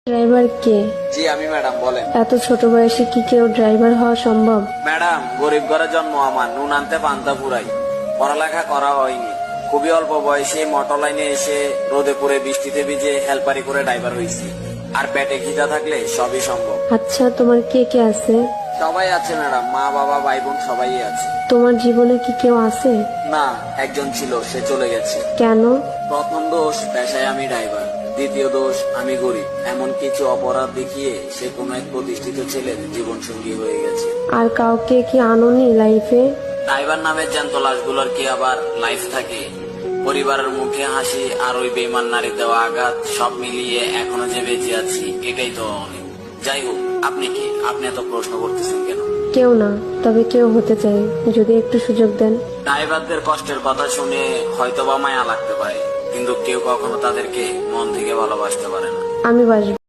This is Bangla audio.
ড্রাইভার কে? জি আমি ম্যাডাম, বলেন। এত ছোট বয়সে কি কেউ ড্রাইভার হওয়া সম্ভব? ম্যাডাম, গরিব ঘরে জন্ম আমার, নুন আনতে পান্তা পুরাই। পড়ালেখা করা হয়নি, খুবই অল্প বয়সে মোটর লাইনে এসে রোদে পড়ে বৃষ্টিতে ভিজে হেলপারি করে ড্রাইভার হয়েছি। আর পেটে খিদা থাকলে সবই সম্ভব। আচ্ছা, তোমার কে কে আছে? সবাই আছে ম্যাডাম, মা বাবা ভাই বোন সবাই আছে। তোমার জীবনে কি কেউ আছে? না, একজন ছিল, সে চলে গেছে। কেন? প্রথম দোষ, পেশায় আমি ড্রাইভার। দ্বিতীয় দোষ, আমি গরিব। এমন কিছু অপরাধ দেখিয়ে সে কোনো এক প্রতিষ্ঠিত ছেলের জীবন সঙ্গী হয়ে গেছে। আর কাউকে কি আনোনি লাইফে? ড্রাইভার নামে জ্যান্ত লাশগুলোর কি আবার লাইফ থাকে? পরিবারের মুখে হাসি আর ওই বেমান নারী দেওয়া আঘাত, সব মিলিয়ে এখনো যে বেঁচে আছি, এটাই তো অনেক। যাই হোক, আপনি কি? আপনি এত প্রশ্ন করতেছেন কেন? কেউ না, তবে কেউ হতে চাই, যদি একটু সুযোগ দেন। ড্রাইভারদের কষ্টের কথা শুনে হয়তো বা মায়া লাগতে পারে, কিন্তু কেউ কখনো তাদেরকে মন থেকে ভালোবাসতে পারে না। আমি বাসবো।